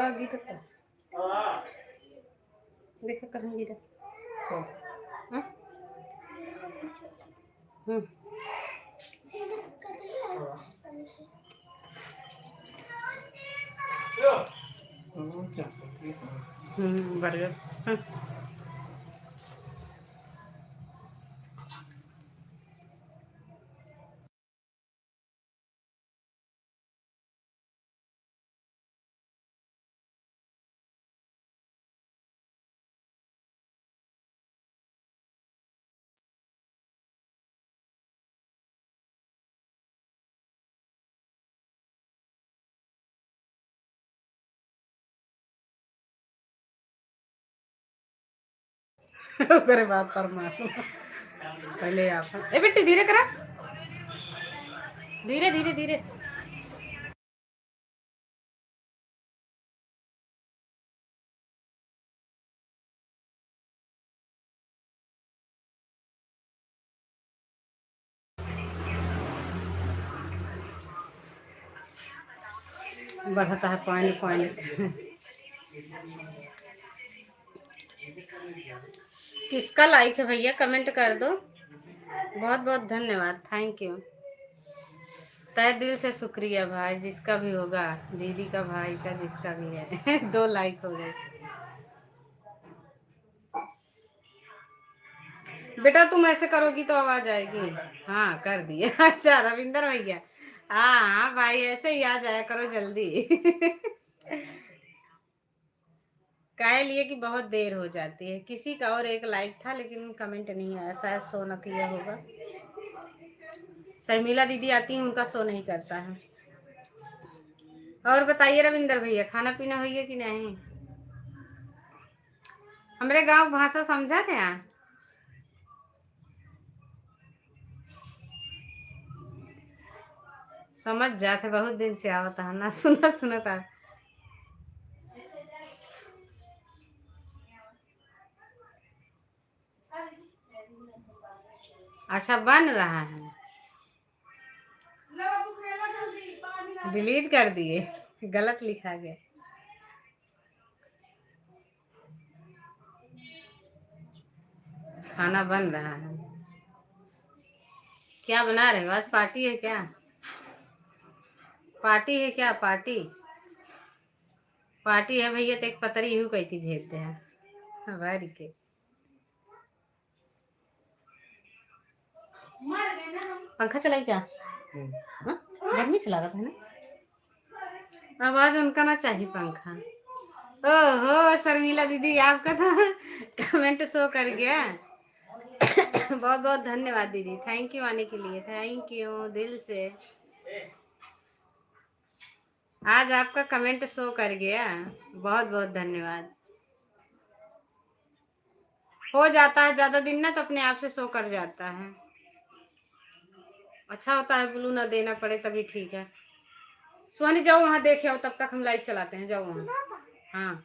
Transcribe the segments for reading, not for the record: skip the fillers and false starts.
कहाँ गिरता देखो कहाँ गिरा। हाँ? बर्गर। ओकरे बात पर मार पहले आप ए बेटी धीरे करा, धीरे धीरे धीरे। बढ़ता है पॉइंट पॉइंट। किसका लाइक है भैया कमेंट कर दो। बहुत बहुत धन्यवाद, थैंक यू, तहे दिल से शुक्रिया भाई, जिसका भी होगा, दीदी का, भाई का, जिसका भी है। 2 लाइक हो गए। बेटा तुम ऐसे करोगी तो आवाज आएगी। हाँ कर दिए। अच्छा रविंदर भैया, हाँ हाँ भाई ऐसे ही आ जाया करो जल्दी। कह लिए कि बहुत देर हो जाती है। किसी का और एक लाइक था लेकिन कमेंट नहीं आया, शायद शो न किया होगा। शर्मिला दीदी आती है, उनका शो नहीं करता है। और बताइए रविंदर भैया, खाना पीना हुई है कि नहीं? हमारे गांव भाषा समझा थे यहाँ? समझ जाते, बहुत दिन से आवता है ना, सुना सुना था। अच्छा बन रहा है, डिलीट कर दिए, गलत लिखा गया। खाना बन रहा है, क्या बना रहे हो? आज पार्टी है क्या? पार्टी है क्या? पार्टी पार्टी है भैया, तो एक पतरी हूँ कहती भेजते हैं भारी के। पंखा चलाई क्या? गर्मी से लगा था ना, आवाज उनका ना चाहिए पंखा। ओहो शर्मिला दीदी, आपका तो कमेंट शो कर गया। बहुत बहुत धन्यवाद दीदी, थैंक यू आने के लिए, थैंक यू दिल से। आज आपका कमेंट शो कर गया, बहुत बहुत धन्यवाद। हो जाता है ज्यादा दिन ना तो अपने आप से शो कर जाता है। अच्छा होता है ब्लू ना देना पड़े, तभी ठीक है। सुहानी जाओ वहां देखे आओ, तब तक हम लाइट चलाते हैं, जाओ वहां। हाँ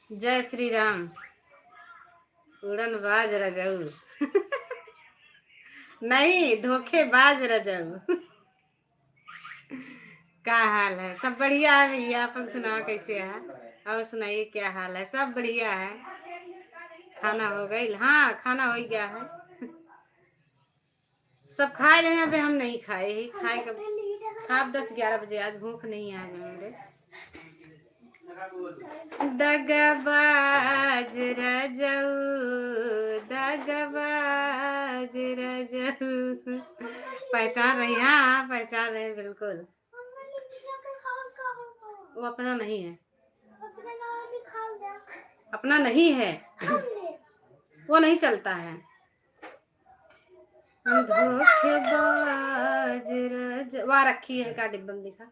जय श्री राम। उड़न बाज रजाऊ। नहीं धोखेबाज रजाऊ। क्या हाल है? सब बढ़िया है भैया, अपन सुनाओ कैसे है? और सुनाइए क्या हाल है? सब बढ़िया है। खाना हो गई? हाँ खाना हो गया है। सब खाए लेने, अभी हम नहीं खाए ही, खाए कब खाब 10-11 बजे। आज भूख नहीं है मेरे। दगबाज रजाऊ, दगबाज रजाऊ। पहचान रही? हाँ पहचान रहे बिल्कुल। वो अपना नहीं है, अपना नहीं है, वो नहीं चलता है। धोखेबाज वहाँ रखी है का डिब्बा में दिखा।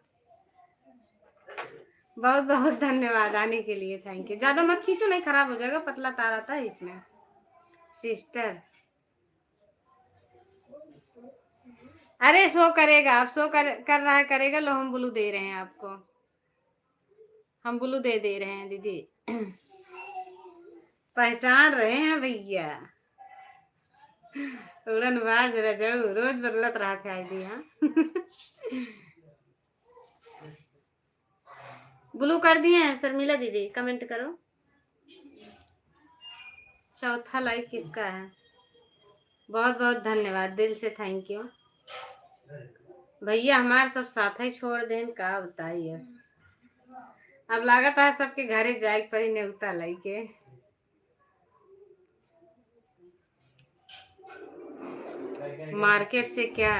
बहुत बहुत धन्यवाद आने के लिए, थैंक यू। ज्यादा मत खींचो, नहीं खराब हो जाएगा, पतला तार आता है इसमें। सिस्टर अरे शो करेगा, आप शो कर रहा है, करेगा लो, हम ब्लू दे रहे हैं आपको, हम ब्लू दे रहे हैं दीदी। पहचान रहे हैं भैया। उड़न बाज रजाऊ, रोज बदलत रहा थे आईडी। हाँ ब्लू कर दिए हैं शर्मिला दीदी, कमेंट करो। चौथा लाइक किसका है? बहुत बहुत धन्यवाद, दिल से थैंक यू भैया। हमारे सब साथ ही छोड़ दें का बताइए। अब लागत है सबके घरे जाए पर ही नेवता लाइके। मार्केट से क्या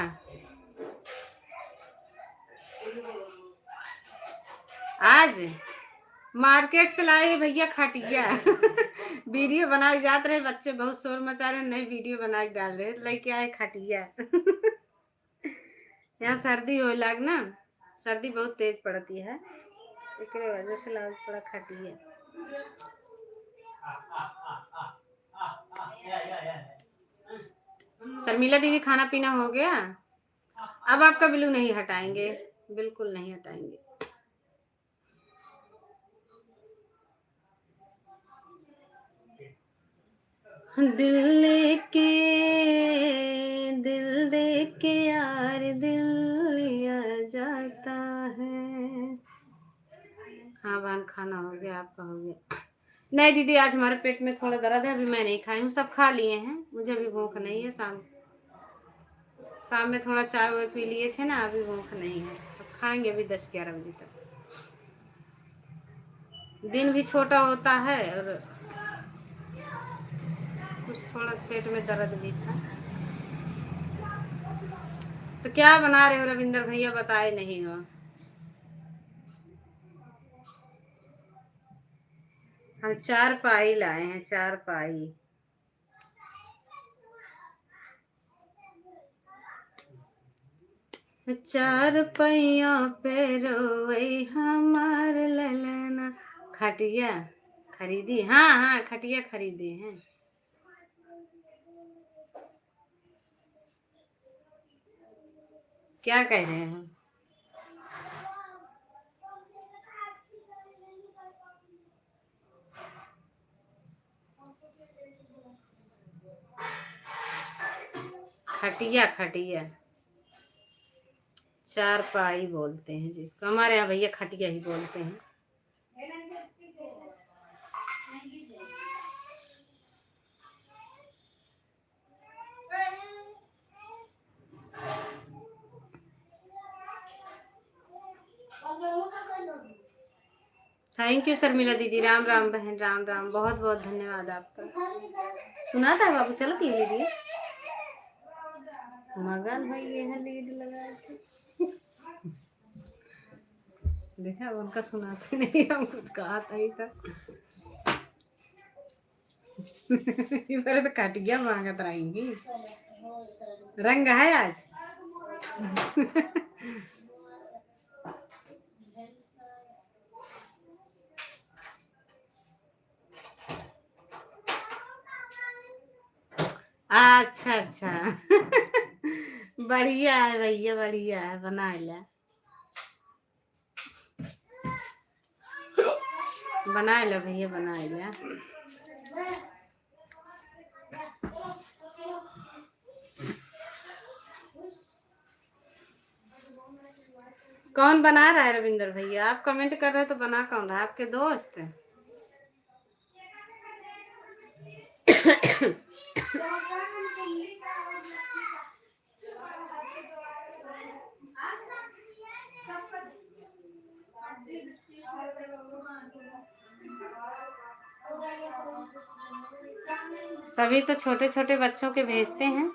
आज मार्केट से लाए भैया खटिया। वीडियो बनाए जाते रहे, बच्चे बहुत शोर मचा रहे, नए वीडियो बना के डाल रहे, लेके आए खटिया। यहाँ सर्दी हो लाग ना, सर्दी बहुत तेज पड़ती है, एक वजह से लाग पड़ा खटिया। शर्मिला दीदी खाना पीना हो गया? अब आपका ब्लू नहीं हटाएंगे, बिल्कुल नहीं हटाएंगे। दिल लेके यार दिल लिया जाता है। हाँ बहन खाना हो गया, आपका हो गया? नहीं दीदी, आज हमारे पेट में थोड़ा दर्द है, अभी मैं नहीं खाई हूँ, सब खा लिए हैं, मुझे अभी भूख नहीं है। शाम में थोड़ा चाय वाय पी लिए थे ना, अभी भूख नहीं है, अब खाएंगे अभी 10-11 बजे तक। दिन भी छोटा होता है और कुछ थोड़ा पेट में दर्द भी था। तो क्या बना रहे हो रविंदर भैया, बताए नहीं हो? हम 4 पाई लाए हैं, 4 पाई। चार पैया पे रोई हमार ललना। खटिया खरीदी? हाँ हाँ खटिया खरीदे हैं। क्या कह रहे हैं? खटिया खटिया 4 पाई बोलते हैं जिसको, हमारे यहाँ भैया खटिया ही बोलते हैं। थैंक यू शर्मिला दीदी, राम राम बहन, राम राम, बहुत बहुत धन्यवाद आपका। सुना था बाबू, चलो तीन दीदी मगन भाई ये है लीड लगा के। देखा उनका सुनाते नहीं, हम कुछ कहा था ही था। इधर तो खटिया मांगत रहेंगी, रंग है आज। अच्छा अच्छा। बढ़िया है भैया, बढ़िया है, बना लिया, बना लो भैया, बना लिया। कौन बना रहा है रविंदर भैया? आप कमेंट कर रहे हो तो बना कौन रहा है? आपके दोस्त? सभी तो छोटे छोटे बच्चों के भेजते हैं।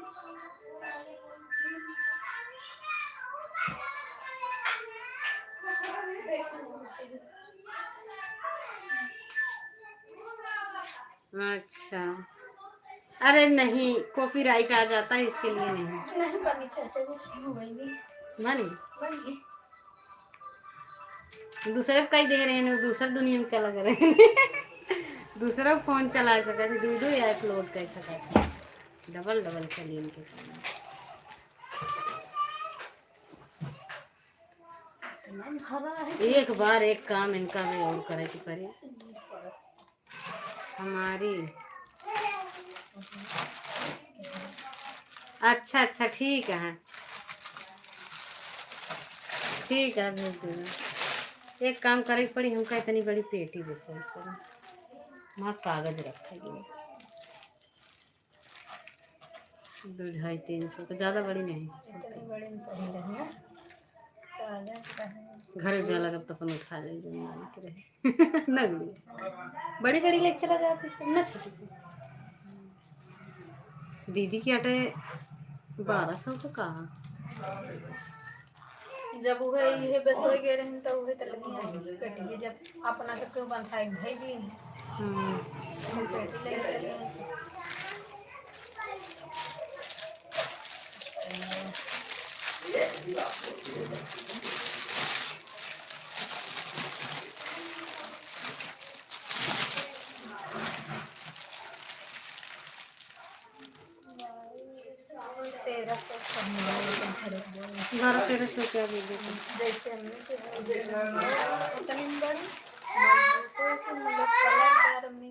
अच्छा, अरे नहीं, कॉपीराइट आ जाता है, इसके लिए नहीं बनी। दूसरे को कई दे रहे हैं, दूसरा दुनिया में चला रहे हैं। दूसरा फोन चला सका, दो या अपलोड कर सका, डबल डबल चलिए इनके सामने। एक बार एक काम इनका भी और करे कि परे हमारी। अच्छा अच्छा ठीक है, ठीक है, भेज देना। एक काम करे पड़ी हमका, इतनी बड़ी पेटी बेचो करो, वहाँ कागज रखेगी 200-300 तो ज़्यादा बड़ी नहीं, इतनी बड़ी में सही रही घर जाला तब तो अपन उठा जाएगी रहे नगली बड़ी बड़ी लेके चला जाती ना छोटी। दीदी की आटे 1200 को कहा जब वह ये बस हो गए रहे तो वह तलनी पेटी जब अपना के क्यों बनता है भाई भी पेटी लेके चले बारह 1300 क्या दे देते जैसे हमने उतनी बड़ी कलरदार हमने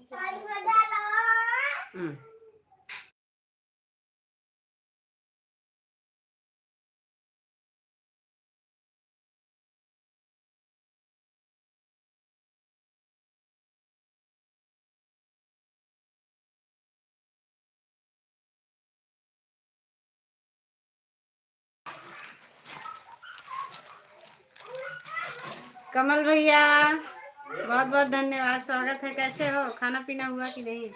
कमल भैया बहुत बहुत धन्यवाद, स्वागत है। कैसे हो, खाना पीना हुआ कि नहीं?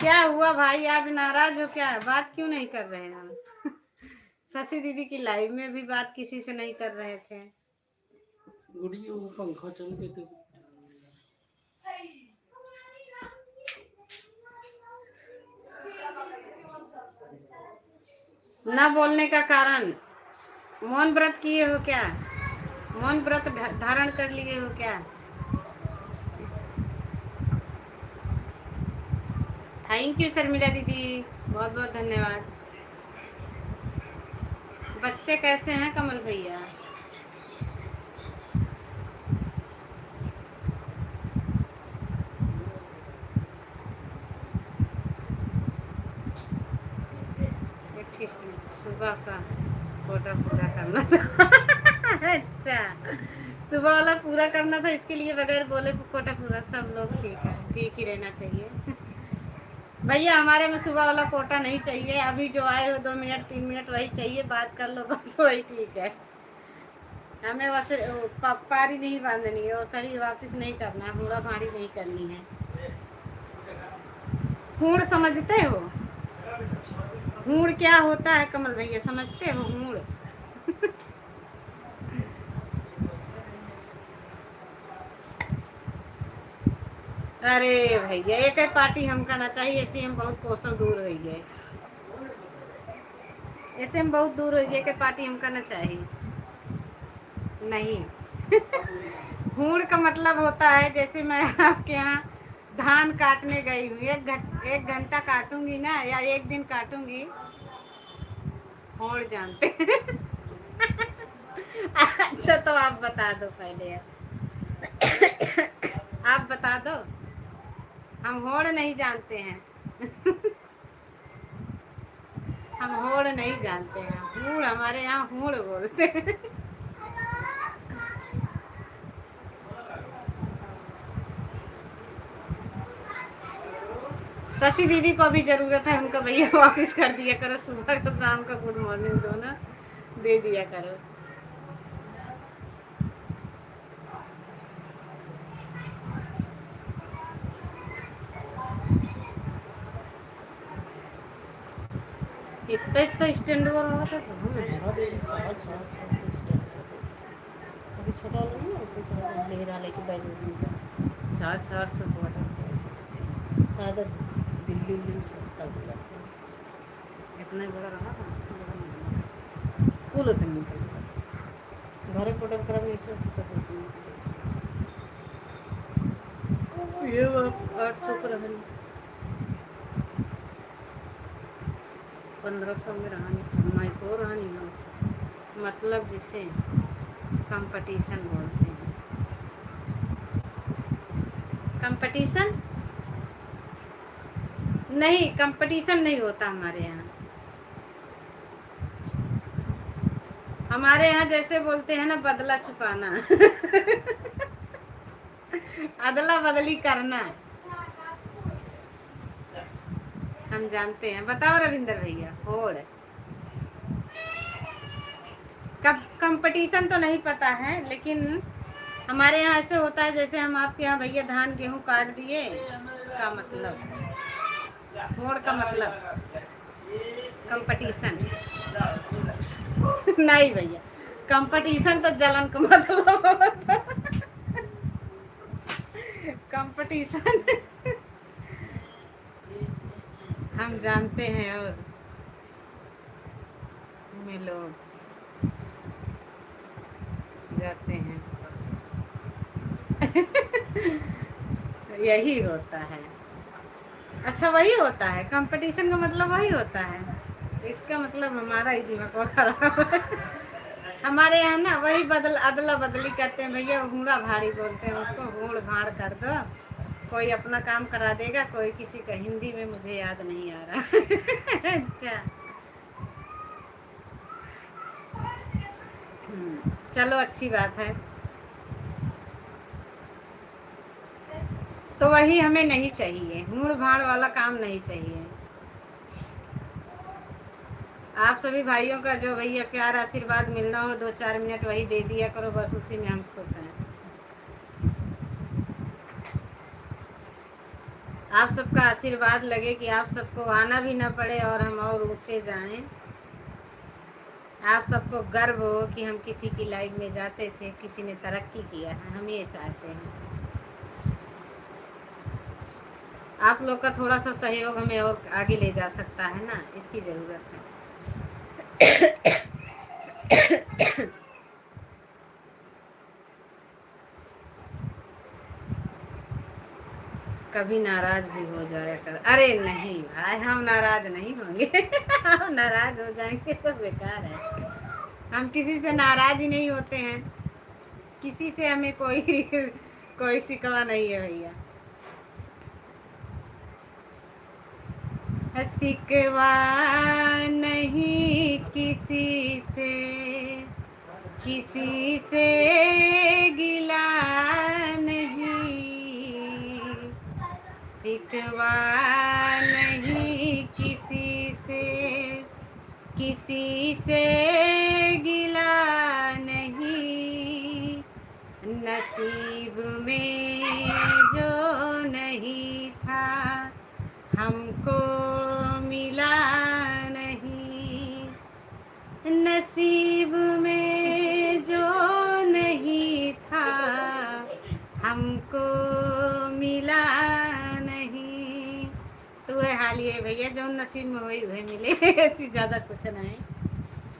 क्या हुआ भाई, आज नाराज हो क्या? बात क्यों नहीं कर रहे हम? शशि दीदी की लाइव में भी बात किसी से नहीं कर रहे थे। पंखा चल के ना बोलने का कारण, मौन व्रत किए हो क्या? मौन व्रत धारण कर लिए हो क्या? थैंक यू शर्मिला दीदी, बहुत बहुत धन्यवाद। बच्चे कैसे हैं कमल भैया? सुबह का कोटा पूरा करना था। अच्छा, सुबह वाला पूरा करना था, इसके लिए बगैर बोले कोटा पूरा। सब लोग ठीक है, ठीक ही रहना चाहिए भैया। हमारे में सुबह वाला कोटा नहीं चाहिए। अभी जो आए हो 2 मिनट 3 मिनट वही चाहिए, बात कर लो बस, वही ठीक है। हमें वैसे पारी नहीं बांधनी है, वो सही वापस नहीं करना है, हुड़ा भाड़ी नहीं करनी है। हूड़ समझते हो? हूड़ क्या होता है कमल भैया, समझते हो हूड़? अरे भैया एक है पार्टी हम करना चाहिए, ऐसे हम बहुत कोसों दूर हो गए, ऐसे हम बहुत दूर हो गए कि पार्टी हम करना चाहिए नहीं। हूड़ का मतलब होता है, जैसे मैं आपके यहाँ धान काटने गई हूँ, 1 घंटा काटूंगी ना, या 1 दिन काटूंगी, हूड़ जानते हैं। अच्छा तो आप बता दो पहले, आप बता दो, हम होड़ नहीं जानते हैं। हम होड़ नहीं जानते हैं, हूड़ हमारे यहाँ हूड़ बोलते हैं। शशि दीदी को भी जरूरत है, उनका भैया वापिस कर दिया करो, सुबह का शाम का गुड मॉर्निंग दोनों दे दिया करो। इतना इतना स्टैंड वाला था, अभी छोटा वाला लेहरा लेके बैग में 400 वाटर शायद दिल्ली में सस्ता मिला था, इतना बड़ा रहा था कुल उतनी घर ऑर्डर करा में इससे ये 800 पर रहनी, 1500 में रहनी, समय को रहनी हो, मतलब जिसे कंपटीशन बोलते हैं। कंपटीशन नहीं, कंपटीशन नहीं होता हमारे यहाँ। हमारे यहाँ जैसे बोलते हैं ना, बदला चुकाना। अदला बदली करना हम जानते हैं। बताओ रविंदर भैया। और कब कंपटीशन तो नहीं पता है, लेकिन हमारे यहाँ ऐसे होता है जैसे हम आपके यहाँ भैया धान गेहूँ काट दिए का मतलब, होड़ का मतलब कंपटीशन। नहीं भैया, कंपटीशन तो जलन का मतलब होता है। कंपटीशन हम जानते हैं। और में लोग जाते हैं। यही होता है। अच्छा, वही होता है कंपटीशन का मतलब, वही होता है। इसका मतलब हमारा ही दिमाग खराब है। हमारे यहाँ ना वही अदला बदली करते हैं भैया, हूड़ा भाड़ी बोलते हैं उसको, हूड़ भाड़ कर दो। कोई अपना काम करा देगा, कोई किसी का। हिंदी में मुझे याद नहीं आ रहा। अच्छा, चलो अच्छी बात है। तो वही हमें नहीं चाहिए, हूड़ भाड़ वाला काम नहीं चाहिए। आप सभी भाइयों का जो भैया प्यार आशीर्वाद मिलना हो 2-4 मिनट वही दे दिया करो, बस उसी में हम खुश हैं। आप सबका आशीर्वाद लगे कि आप सबको आना भी ना पड़े और हम और ऊंचे जाएं। आप सबको गर्व हो कि हम किसी की लाइफ में जाते थे, किसी ने तरक्की किया है, हम ये चाहते हैं। आप लोग का थोड़ा सा सहयोग हमें और आगे ले जा सकता है ना, इसकी ज़रूरत है। कभी नाराज भी हो जाया कर। अरे नहीं भाई, हम नाराज नहीं होंगे। हम नाराज हो जाएंगे तो बेकार है। हम किसी से नाराज ही नहीं होते हैं, किसी से हमें कोई कोई शिकवा नहीं है भैया। शिकवा नहीं किसी से, किसी से गिला नहीं, शिकवा नहीं किसी से, किसी से गिला नहीं। नसीब में जो नहीं था हमको मिला नहीं, नसीब में जो नहीं था हमको मिला नहीं। तो है हाल ये भैया, जो नसीब में वही वही मिले। ऐसी ज़्यादा कुछ नहीं।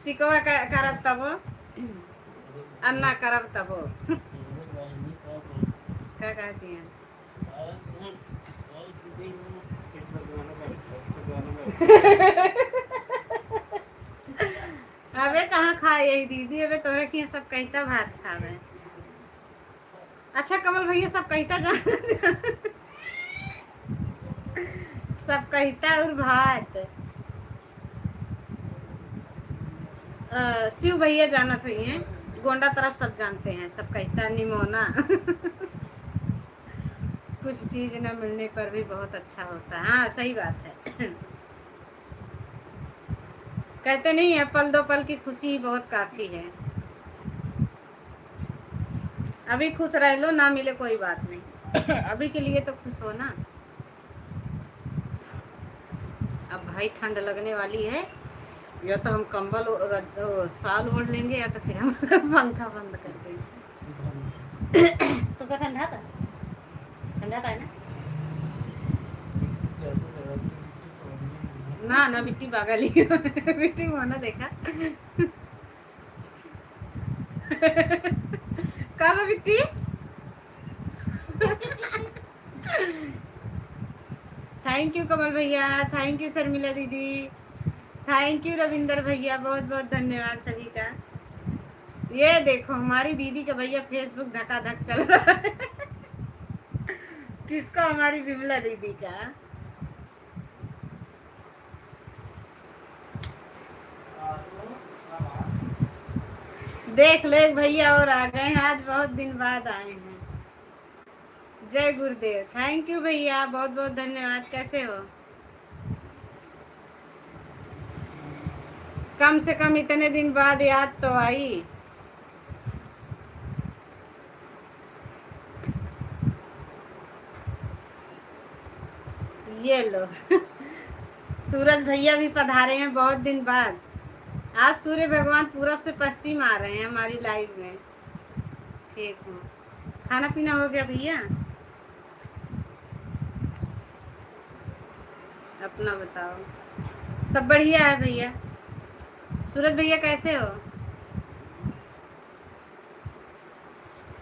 सिकवा करब तब अन्ना करब तब। क्या कहती हैं? अबे कहाँ खा यही दीदी, अबे तोरे की सब कहता भात खावे। अच्छा कमल भैया, सब कहता जा सब कहता और भात। शिव भैया जानत हुई हैं, गोंडा तरफ सब जानते हैं, सब कहता निमोना। कुछ चीज न मिलने पर भी बहुत अच्छा होता है। हाँ सही बात है। कहते नहीं है, पल दो पल की खुशी बहुत काफी है। अभी खुश रह लो, ना मिले कोई बात नहीं। अभी के लिए तो खुश हो ना। अब भाई ठंड लगने वाली है, या तो हम कंबल साल ओढ़ लेंगे, या तो फिर हम पंखा बंद कर देंगे। तो क्या ठंडा था, ठंडा था ना। ना ना मिट्टी पागल ही। मिट्टी होना देखा। कब मिट्टी। थैंक यू कमल भैया, थैंक यू शर्मिला दीदी, थैंक यू रविंदर भैया, बहुत बहुत धन्यवाद सभी का। ये देखो हमारी दीदी का भैया फेसबुक धकाधक चल रहा है। किसका? हमारी विमला दीदी का। देख ले भैया, और आ गए हैं, आज बहुत दिन बाद आए हैं। जय गुरुदेव। थैंक यू भैया, बहुत बहुत धन्यवाद। कैसे हो? कम से कम इतने दिन बाद याद तो आई। ये लो सूरज भैया भी पधारे हैं बहुत दिन बाद। आज सूर्य भगवान पूरब से पश्चिम आ रहे हैं हमारी लाइफ में। ठीक हूँ। खाना पीना हो गया भैया? अपना बताओ। सब बढ़िया है भैया। सूरज भैया कैसे हो?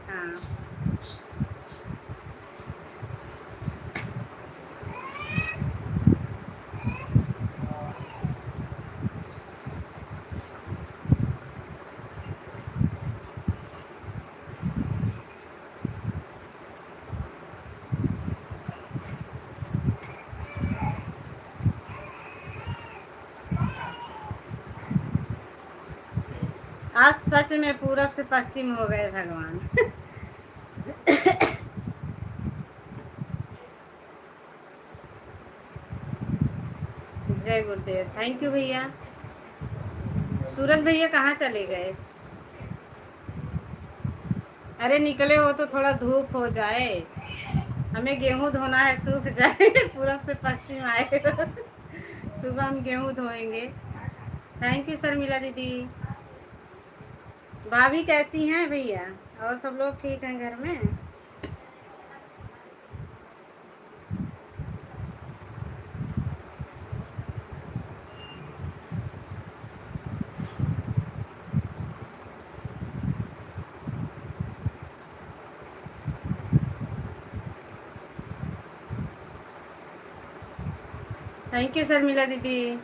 हाँ। आज सच में पूरब से पश्चिम हो गए भगवान। जय गुरुदेव। थैंक यू भैया। सूरज भैया कहाँ चले गए? अरे निकले हो तो थोड़ा धूप हो जाए। हमें गेहूं धोना है, सूख जाए। पूरब से पश्चिम आए। सुबह हम गेहूं धोएंगे। थैंक यू शर्मिला दीदी। भाभी कैसी हैं भैया? और सब लोग ठीक हैं घर में? थैंक यू शर्मिला दीदी।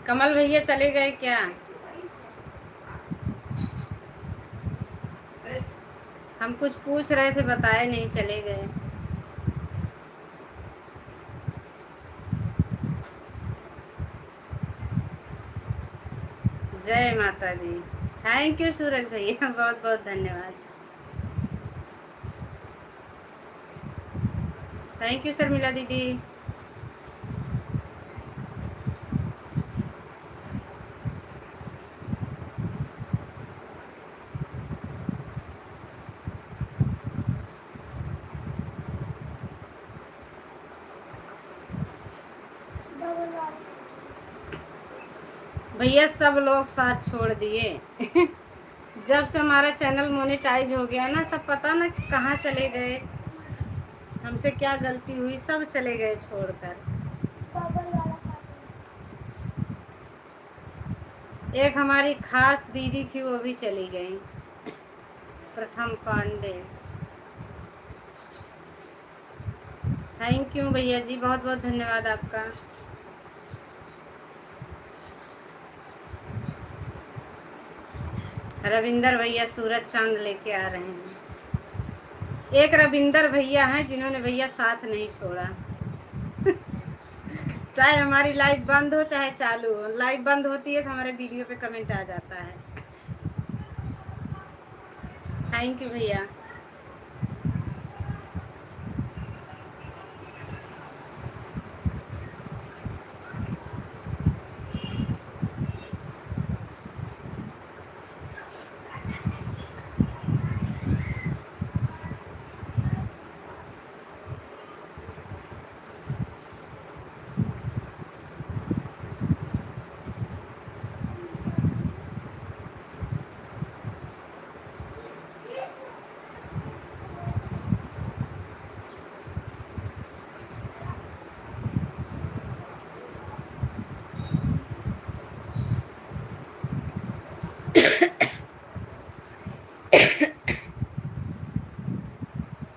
कमल भैया चले गए क्या? हम कुछ पूछ रहे थे, बताए नहीं, चले गए। जय माता दी। थैंक यू सूरज भैया, बहुत बहुत धन्यवाद। थैंक यू शर्मिला दीदी। भैया सब लोग साथ छोड़ दिए। जब से हमारा चैनल मोनेटाइज हो गया ना, सब पता ना कहाँ चले गए, हमसे क्या गलती हुई, सब चले गए छोड़कर। एक हमारी खास दीदी थी, वो भी चली गई, प्रथम पांडे। थैंक यू भैया जी, बहुत बहुत धन्यवाद आपका। रविंदर भैया सूरज चांद लेके आ रहे हैं। एक रविंदर भैया हैं जिन्होंने भैया साथ नहीं छोड़ा। चाहे हमारी लाइव बंद हो चाहे चालू हो, लाइव बंद होती है तो हमारे वीडियो पे कमेंट आ जाता है। थैंक यू भैया।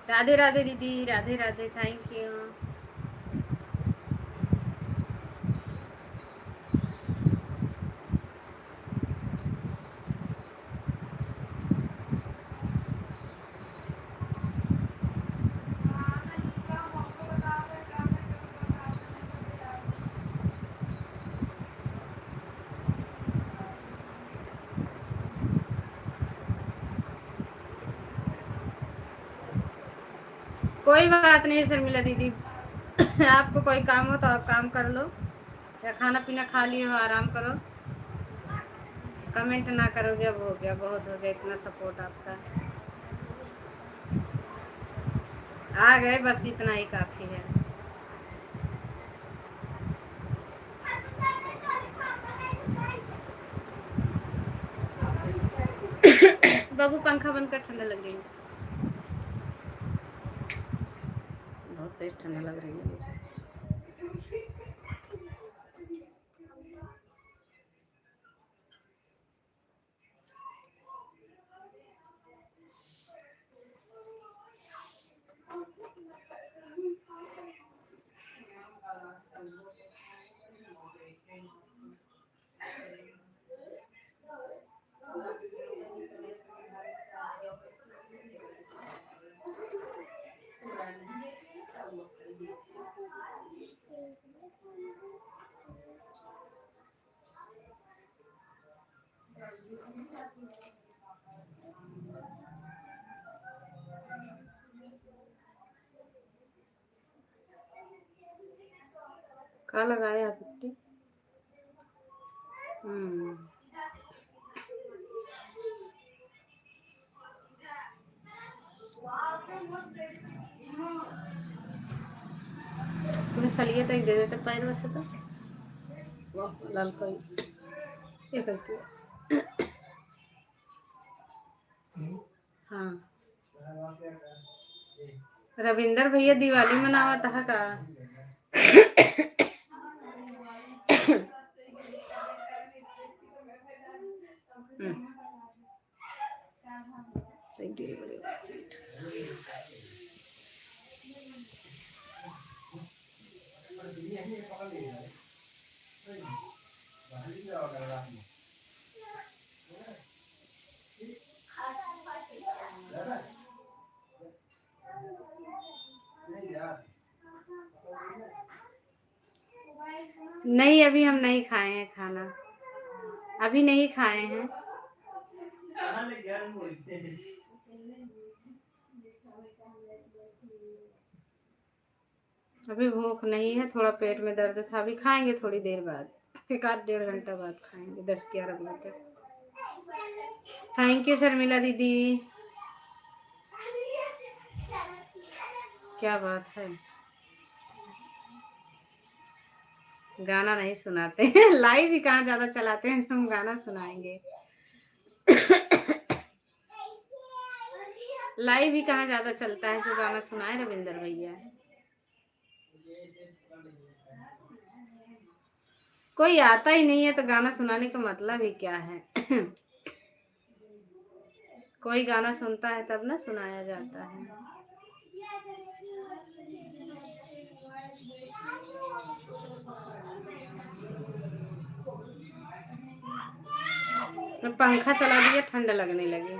राधे राधे दीदी, राधे राधे। Thank you. कोई बात नहीं शर्मिला दीदी, आपको कोई काम हो तो आप काम कर लो, या खाना पीना खा लिए हो आराम करो। कमेंट ना करोगे, अब हो गया, बहुत हो गया इतना सपोर्ट आपका। आ गए, बस इतना ही काफ़ी है। बाबू पंखा बंद कर, ठंडा लग रही है, बहुत तेज ठंडा लग रही है मुझे। कहाँ लगाया पिट्टी? तुम्हें सलिए तक दे देते पैर में से तो वाह लाल कोई ये करती है। हाँ, रविंदर भैया दिवाली मनावा था का? नहीं, अभी हम नहीं खाए हैं खाना, अभी नहीं खाए हैं। अभी भूख नहीं है, थोड़ा पेट में दर्द था, अभी खाएंगे थोड़ी देर बाद, एक आध 1.5 घंटा बाद खाएंगे, 10-11 बजे तक। थैंक यू शर्मिला दीदी। क्या बात है, गाना नहीं सुनाते हैं। लाइव ही कहाँ ज्यादा चलाते हैं जो हम गाना सुनाएंगे। लाइव ही कहाँ ज्यादा चलता है जो गाना सुनाए रविंदर भैया। कोई आता ही नहीं है तो गाना सुनाने का मतलब ही क्या है। कोई गाना सुनता है तब ना सुनाया जाता है। पंखा चला दिया, ठंड लगने लगी।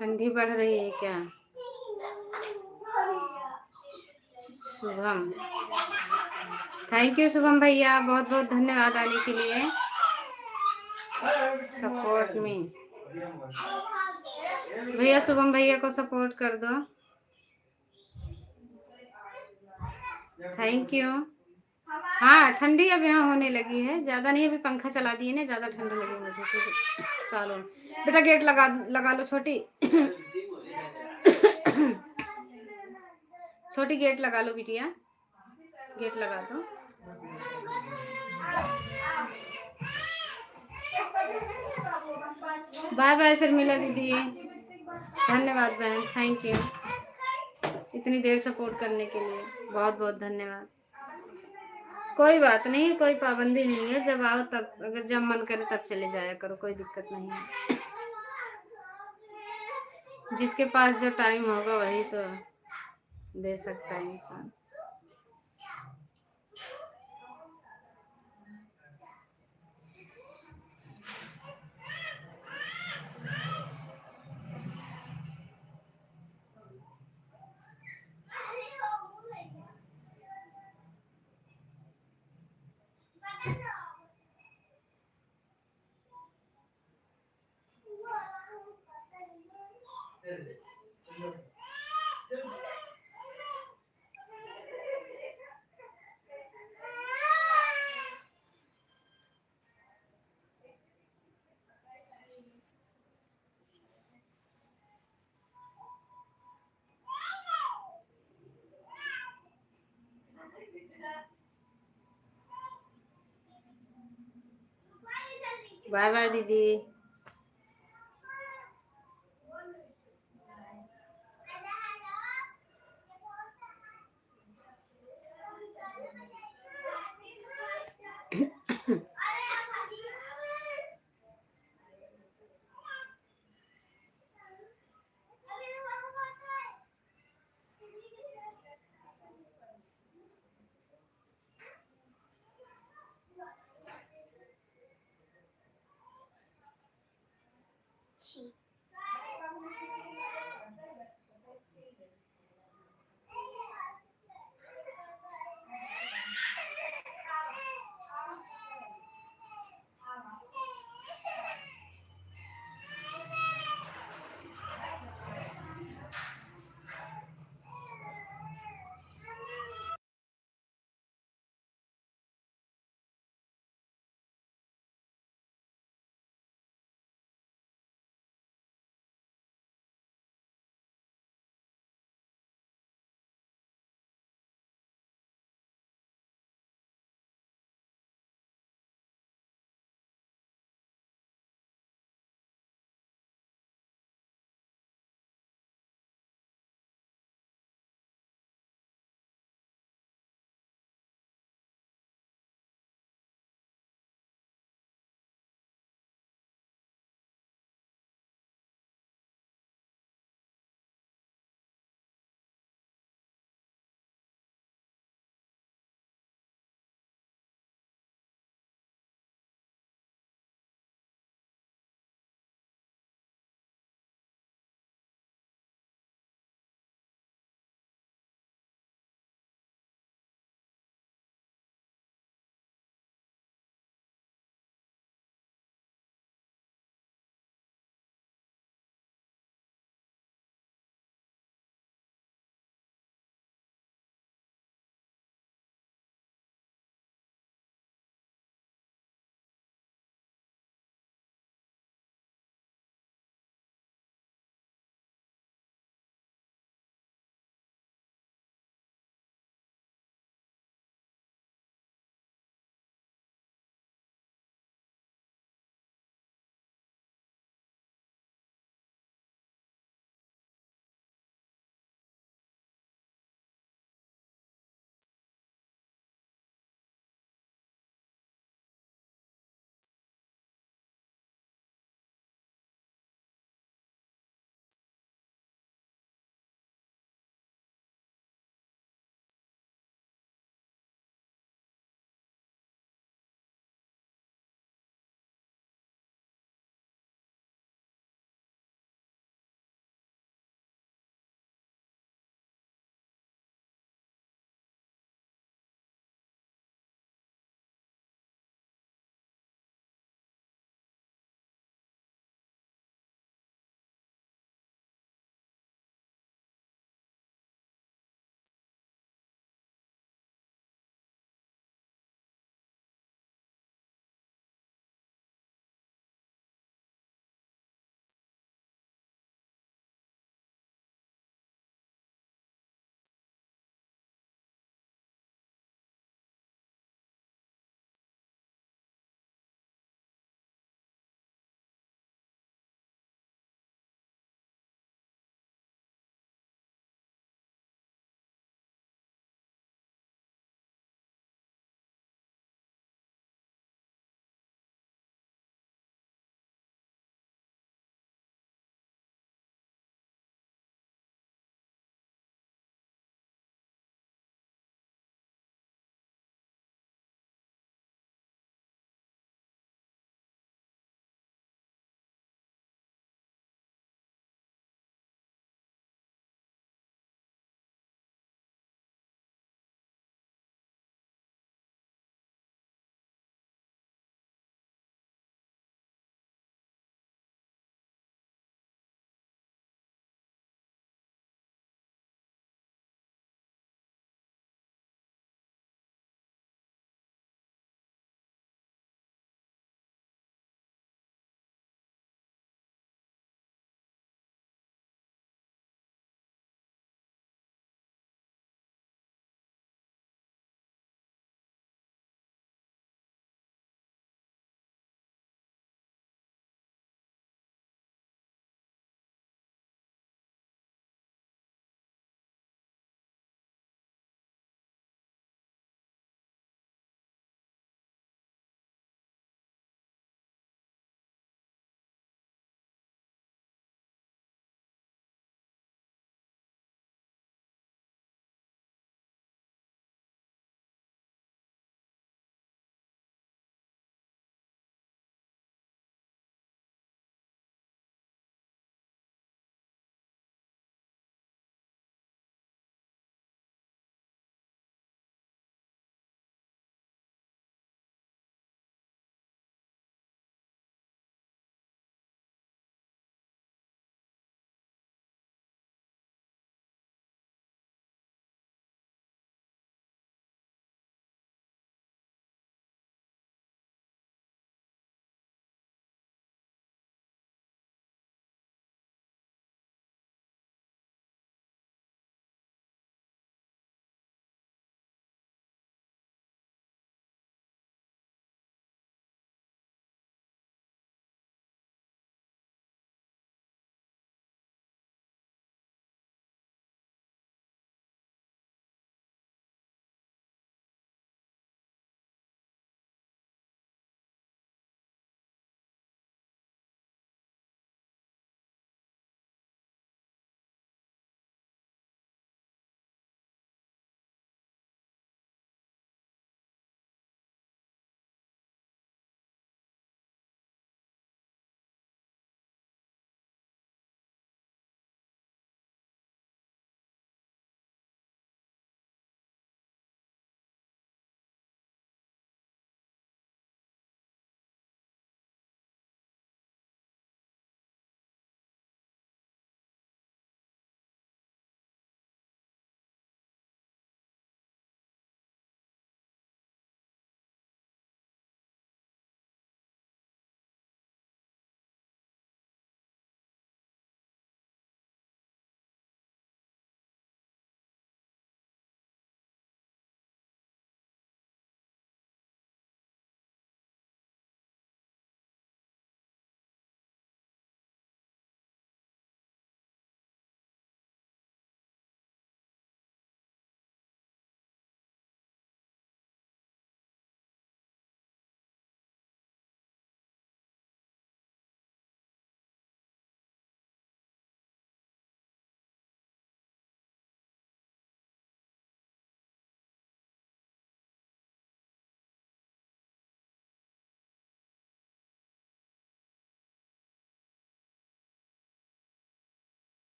ठंडी बढ़ रही है क्या? शुभम, थैंक यू शुभम भैया, बहुत बहुत धन्यवाद आने के लिए, सपोर्ट में। भैया शुभम भैया को सपोर्ट कर दो, थैंक यू। हाँ, ठंडी अब यहाँ होने लगी है, ज्यादा नहीं, अभी पंखा चला दिए ना, ज्यादा ठंड लगी मुझे सालों। बेटा गेट लगा लो छोटी। छोटी गेट लगा लो बिटिया, गेट लगा दो। बाय बाय शर्मिला दीदी। धन्यवाद बहन, थैंक यू इतनी देर सपोर्ट करने के लिए, बहुत बहुत धन्यवाद। कोई बात नहीं, कोई पाबंदी नहीं है, जब आओ तब, अगर जब मन करे तब चले जाया करो, कोई दिक्कत नहीं है। जिसके पास जो टाइम होगा वही तो दे सकता है इंसान। बाय बाय दीदी।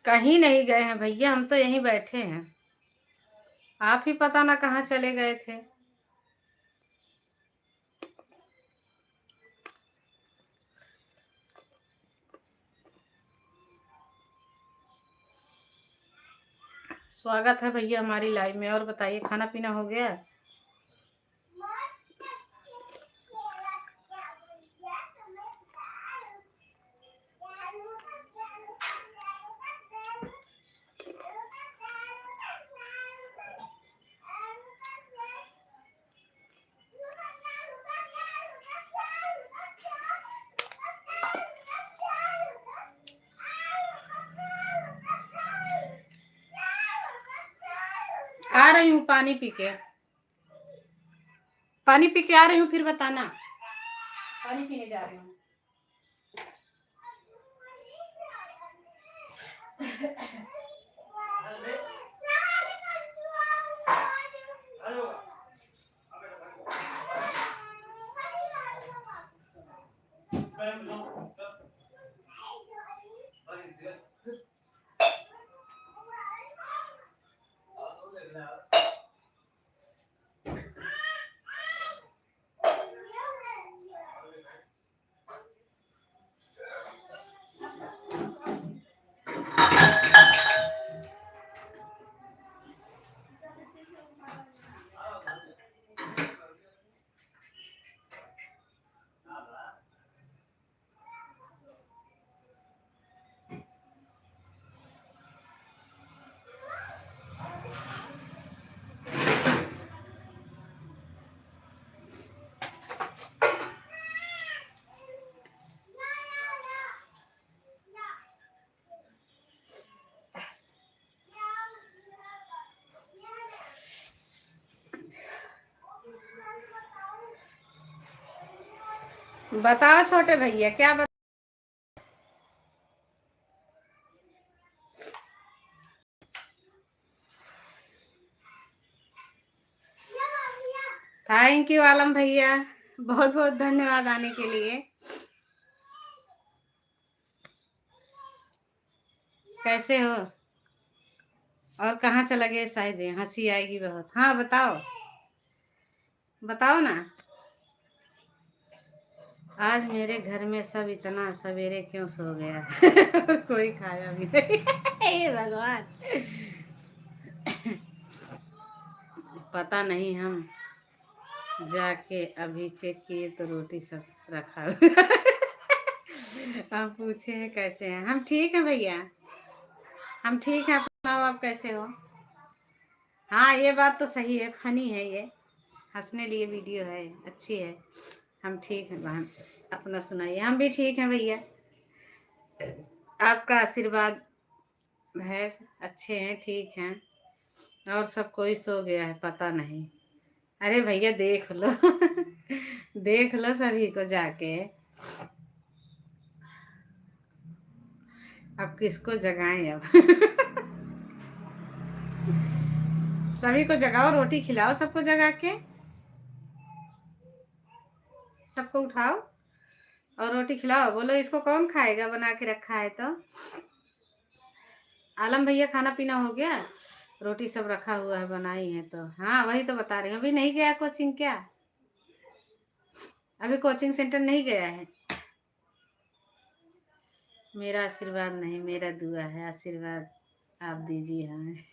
कहीं नहीं गए हैं भैया, हम तो यहीं बैठे हैं। आप ही पता ना कहाँ चले गए थे। स्वागत है भैया हमारी लाइव में। और बताइए, खाना पीना हो गया? आ रही हूँ, पानी पी के आ रही हूँ, फिर बताना। पानी पीने जा रही हूँ। बताओ छोटे भैया, क्या थैंक यू आलम भैया, बहुत बहुत धन्यवाद आने के लिए। कैसे हो? और कहाँ चला गए? शायद हंसी आएगी बहुत। हाँ बताओ, बताओ ना। आज मेरे घर में सब इतना सवेरे क्यों सो गया? कोई खाया भी नहीं। हे भगवान, पता नहीं। हम जाके अभी चेक किए तो रोटी सब रखा हुआ। आप पूछे हैं कैसे हैं? हम ठीक हैं भैया, हम ठीक हैं। आप बताओ, आप कैसे हो? हाँ ये बात तो सही है, फनी है ये, हंसने लिए वीडियो है, अच्छी है। हम ठीक हैं बहन, अपना सुनाइए। हम भी ठीक हैं भैया, आपका आशीर्वाद है। अच्छे हैं, ठीक हैं। और सब कोई सो गया है, पता नहीं। अरे भैया देख लो। देख लो सभी को जाके। अब किसको जगाएं अब? सभी को जगाओ, रोटी खिलाओ सबको जगा के, सबको उठाओ और रोटी खिलाओ। बोलो इसको कौन खाएगा, बना के रखा है तो। आलम भैया खाना पीना हो गया? रोटी सब रखा हुआ है, बनाई है तो। हाँ वही तो बता रही हूँ, अभी नहीं गया कोचिंग क्या? अभी कोचिंग सेंटर नहीं गया है? मेरा आशीर्वाद नहीं, मेरा दुआ है। आशीर्वाद आप दीजिए हमें।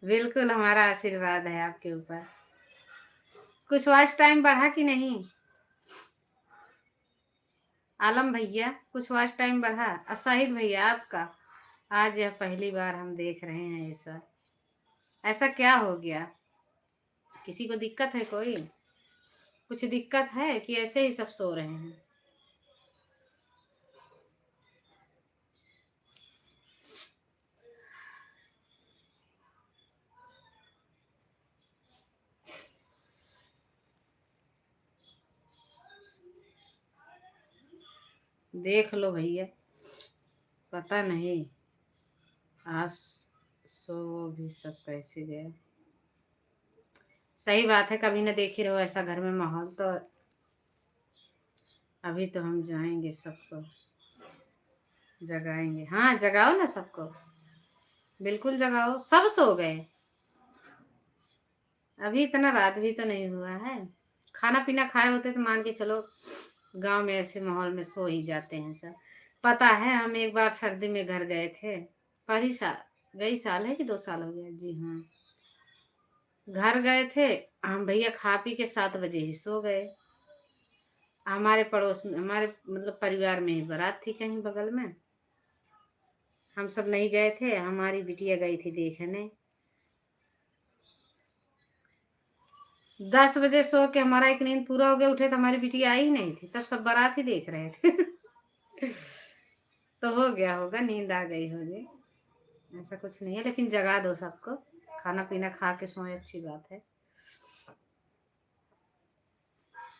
बिल्कुल हमारा आशीर्वाद है आपके ऊपर। कुछ वॉच टाइम बढ़ा कि नहीं आलम भैया? कुछ वॉच टाइम बढ़ा? शाहिद भैया आपका? आज यह पहली बार हम देख रहे हैं ऐसा। ऐसा क्या हो गया? किसी को दिक्कत है? कोई कुछ दिक्कत है कि ऐसे ही सब सो रहे हैं? देख लो भैया, पता नहीं आज सो भी सब कैसे गए। सही बात है, कभी ना देखे रहो ऐसा घर में माहौल तो। अभी तो हम जाएंगे सबको जगाएंगे, हाँ जगाओ ना सबको, बिल्कुल जगाओ, सब सो गए अभी, इतना रात भी तो नहीं हुआ है। खाना पीना खाए होते तो मान के चलो गांव में ऐसे माहौल में सो ही जाते हैं सब। पता है हम एक बार सर्दी में घर गए थे, पहली साल, गई साल है कि 2 साल हो गया जी, हाँ घर गए थे हम भैया, खा पी के 7 बजे ही सो गए। हमारे पड़ोस में, हमारे मतलब परिवार में ही बारात थी कहीं बगल में, हम सब नहीं गए थे, हमारी बिटिया गई थी देखने। 10 बजे सो के हमारा एक नींद पूरा हो गया, उठे तो हमारी बिटिया आई ही नहीं थी, तब सब बारात ही देख रहे थे। तो हो गया होगा, नींद आ गई होगी, ऐसा कुछ नहीं है, लेकिन जगा दो सबको, खाना पीना खा के सोए, अच्छी बात है।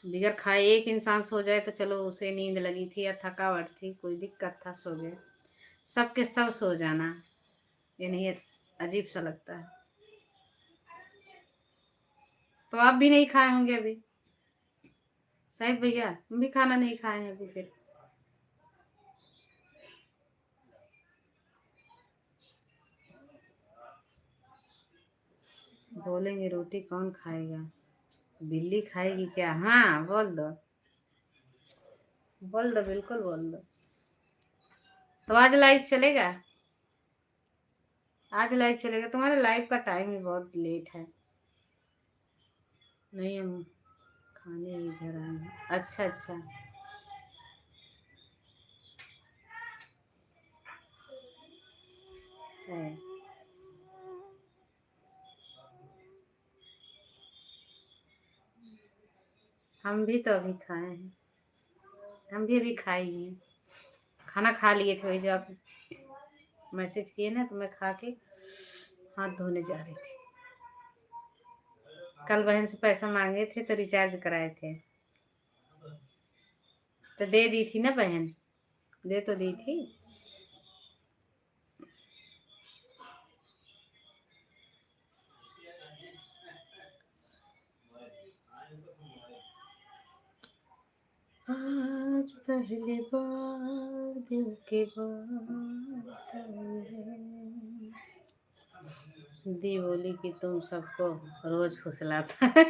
बिगर खाए एक इंसान सो जाए तो चलो उसे नींद लगी थी या थकावट थी, कोई दिक्कत था, सो गए। सबके सब सो जाना ये नहीं, अजीब सा लगता है। तो आप भी नहीं खाए होंगे अभी शायद भैया, हम भी खाना नहीं खाए हैं अभी फिर। बोलेंगे रोटी कौन खाएगा, बिल्ली खाएगी क्या? हाँ बोल दो, बोल दो, बिल्कुल बोल दो। तो आज लाइव चलेगा, आज लाइव चलेगा, तुम्हारे लाइव का टाइम ही बहुत लेट है। नहीं हम खाने इधर आए हैं, अच्छा अच्छा। है, हम भी तो अभी खाए हैं, हम भी अभी खाए ही हैं, खाना खा लिए थे, वही जो आप मैसेज किए ना, तो मैं खा के हाथ धोने जा रही थी। कल बहन से पैसा मांगे थे तो रिचार्ज कराए थे, तो दे दी थी ना बहन, दे तो दी थी। आज पहली बार दिल की बात आई है। दी बोली कि तुम सबको रोज फुसलाता है।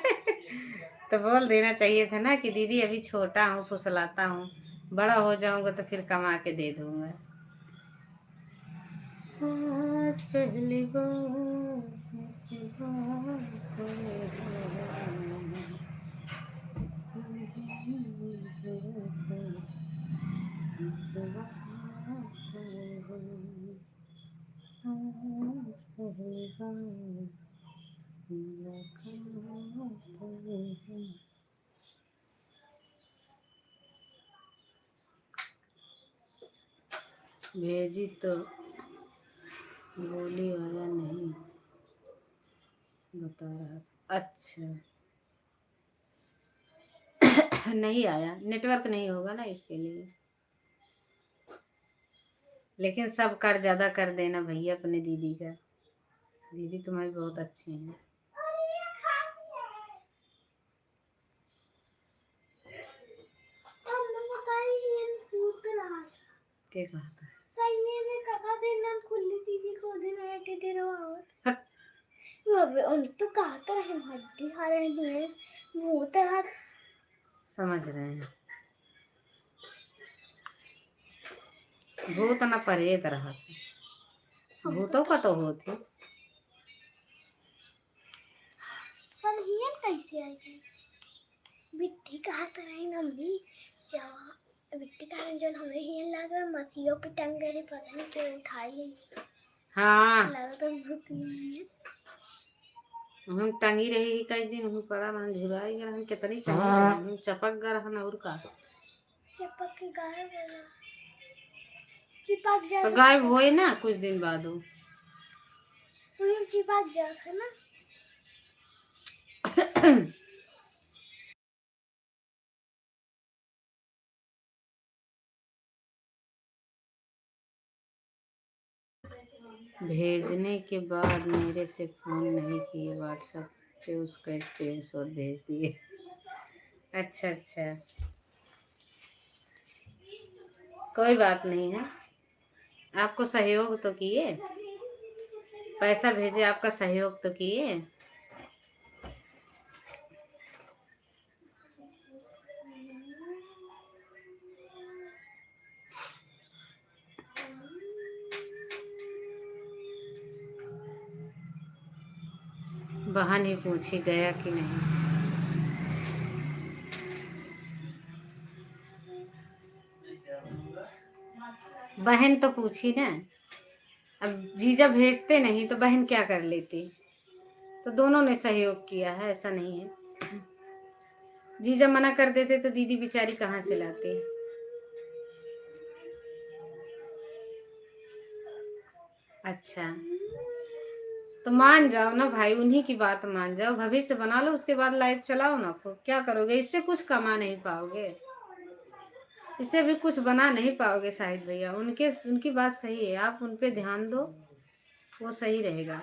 तो बोल देना चाहिए था ना कि दीदी अभी छोटा हूँ, फुसलाता हूँ, बड़ा हो जाऊंगा तो फिर कमा के दे दूंगा। आज पहली बार ऐसी बात भेजी तो बोली आया नहीं, बता रहा था। अच्छा नहीं आया, नेटवर्क नहीं होगा ना इसके लिए। लेकिन सब कर ज्यादा कर देना भैया अपने दीदी का, दीदी तुम्हारी बहुत अच्छी है। क्या कहा था? सही में कहा देना खुली दीदी को दिन टिटी रवावत हट, उन तो कहा था हम हड्डी खा रहे हैं तुम्हें वो तरह समझ रहे हैं, भूत न परेत रहा, भूतों का तो हो थी। पर हियन कैसे आई थी? बिट्टी कहा तो रही नम्मी, जब बिट्टी कहा जब हमरे हियन लगा मसीहो पे टंग गए, पता नहीं क्यों उठाई। हाँ लगा तो भूत ही है। हम टंगी रही कई दिन, हम पड़ा रहन, झुराई गए रहन, कितनी टंगी रहन, हम चपक गए रहन, और का चपक के गायब हो, चिपक जा तो गायब होए ना कुछ दिन बाद, वो चिपक जाता है ना। भेजने के बाद मेरे से फ़ोन नहीं किए, व्हाट्सएप पे उसका स्क्रीनशॉट भेज दिए। अच्छा अच्छा, कोई बात नहीं है, आपको सहयोग तो किए, पैसा भेजे, आपका सहयोग तो किए। बहन ही पूछी गया कि नहीं। बहन तो पूछी ना। अब जीजा भेजते नहीं तो बहन क्या कर लेती। तो दोनों ने सहयोग किया है, ऐसा नहीं है। जीजा मना कर देते तो दीदी बेचारी कहाँ से लाती। अच्छा, तो मान जाओ ना भाई, उन्हीं की बात मान जाओ, भविष्य बना लो, उसके बाद लाइफ चलाओ ना। खूब क्या करोगे इससे? कुछ कमा नहीं पाओगे, इससे भी कुछ बना नहीं पाओगे शाहिद भैया। उनकी बात सही है, आप उन पे ध्यान दो, वो सही रहेगा।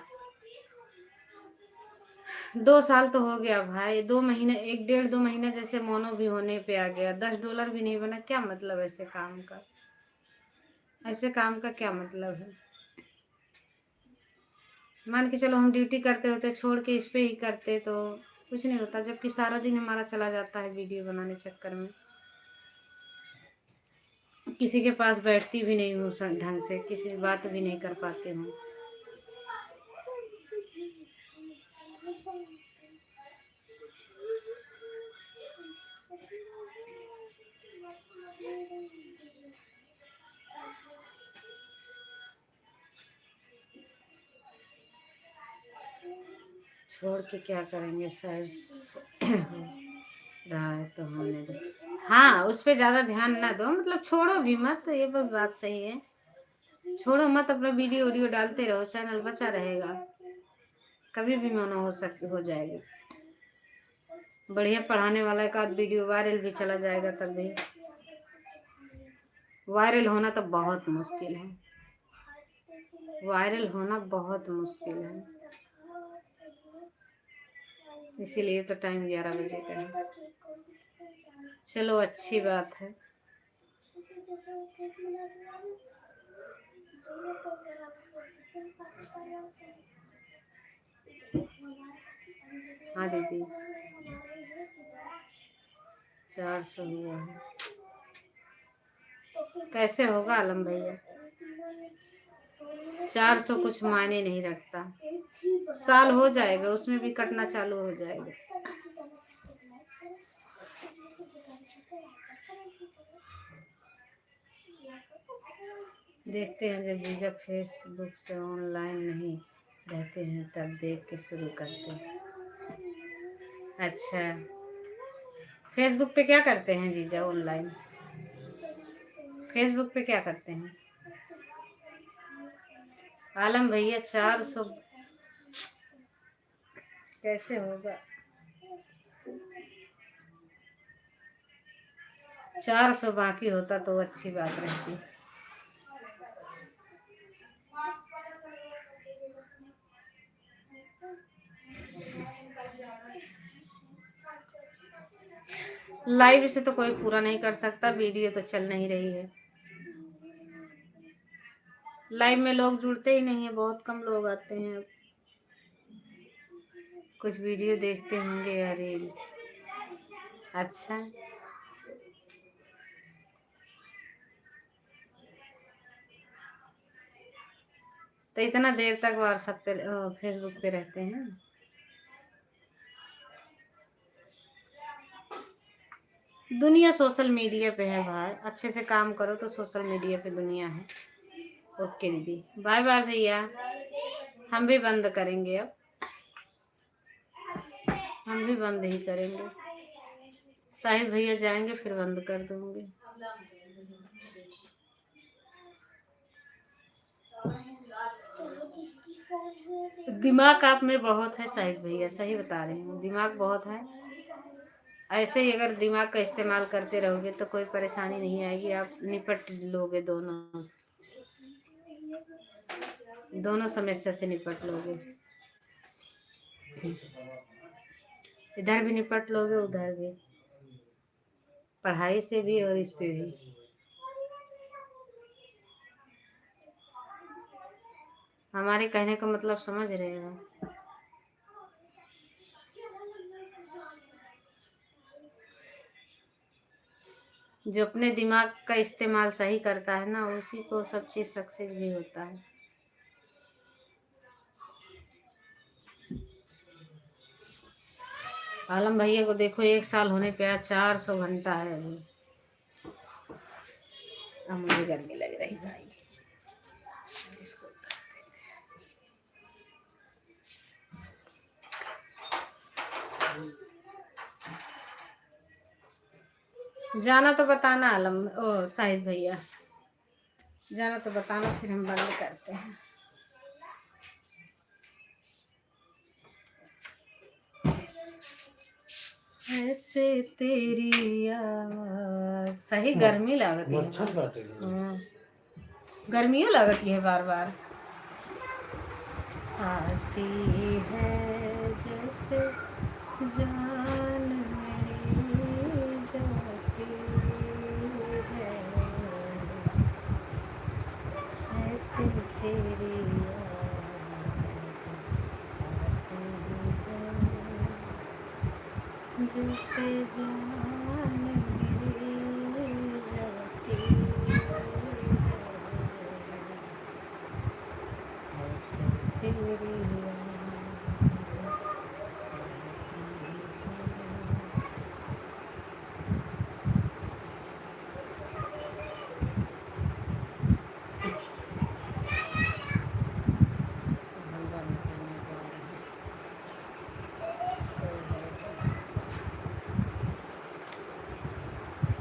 2 साल तो हो गया भाई, 2 महीने, 1 डेढ़ 2 महीना जैसे मोनो भी होने पे आ गया, $10 भी नहीं बना। क्या मतलब ऐसे काम का? ऐसे काम का क्या मतलब है? मान के चलो हम ड्यूटी करते होते, छोड़ के इस पे ही करते तो कुछ नहीं होता, जबकि सारा दिन हमारा चला जाता है वीडियो बनाने चक्कर में। किसी के पास बैठती भी नहीं हूँ ढंग से, किसी से बात भी नहीं कर पाती हूँ। छोड़ के क्या करेंगे सर। रहा है तो होने दो। हाँ, उस पे ज्यादा ध्यान ना दो, मतलब छोड़ो भी मत, ये बात सही है। छोड़ो मत, अपना वीडियो वीडियो डालते रहो, चैनल बचा रहेगा। कभी भी मना हो जाएगा। बढ़िया पढ़ाने वाला एक आध वीडियो वायरल भी चला जाएगा, तब भी वायरल होना तो बहुत मुश्किल है। वायरल होना बहुत मुश्किल है, इसीलिए तो टाइम 11 बजे का है। चलो अच्छी बात है। हाँ दीदी, 400 हुआ है। कैसे होगा आलम भैया? 400 कुछ मायने नहीं रखता। साल हो जाएगा, उसमें भी कटना चालू हो जाएगा। देखते हैं, जब जीजा फेसबुक से ऑनलाइन नहीं रहते हैं तब देख के शुरू करते हैं। अच्छा, फेसबुक पे क्या करते हैं जीजा ऑनलाइन? फेसबुक पे क्या करते हैं? आलम भैया 400 कैसे होगा? 400 बाकी होता तो अच्छी बात रहती। लाइव से तो कोई पूरा नहीं कर सकता, वीडियो तो चल नहीं रही है। लाइव में लोग जुड़ते ही नहीं है, बहुत कम लोग आते हैं। कुछ वीडियो देखते होंगे या रील। अच्छा, तो इतना देर तक व्हाट्सएप पे फेसबुक पे रहते हैं? दुनिया सोशल मीडिया पे है भाई, अच्छे से काम करो तो सोशल मीडिया पे दुनिया है। ओके दीदी, बाय बाय भैया। हम भी बंद करेंगे अब, हम भी बंद ही करेंगे। शाहिद भैया जाएंगे फिर बंद कर दूंगी। दिमाग आप में बहुत है शाहिद भैया, सही बता रही हूँ, दिमाग बहुत है। ऐसे ही अगर दिमाग का इस्तेमाल करते रहोगे तो कोई परेशानी नहीं आएगी, आप निपट लोगे, दोनों समस्या से निपट लोगे। इधर भी निपट लोगे, उधर भी, पढ़ाई से भी और इस पे भी। हमारे कहने का मतलब समझ रहे हो। जो अपने दिमाग का इस्तेमाल सही करता है ना, उसी को सब चीज़ सक्सेस भी होता है। आलम भैया को देखो, 1 साल होने पे आज 400 घंटा है अभी। अब मुझे गर्मी लग रही भाई, इसको उतार देते। जाना तो बताना आलम, ओ शाहिद भैया, जाना तो बताना, फिर हम बंद करते हैं। ऐसे तेरी आवाज़, सही गर्मी लगती है, गर्मियों लगती है बार बार। आती है जैसे जान मेरी जाती है, ऐसे तेरी याद आती है जैसे जान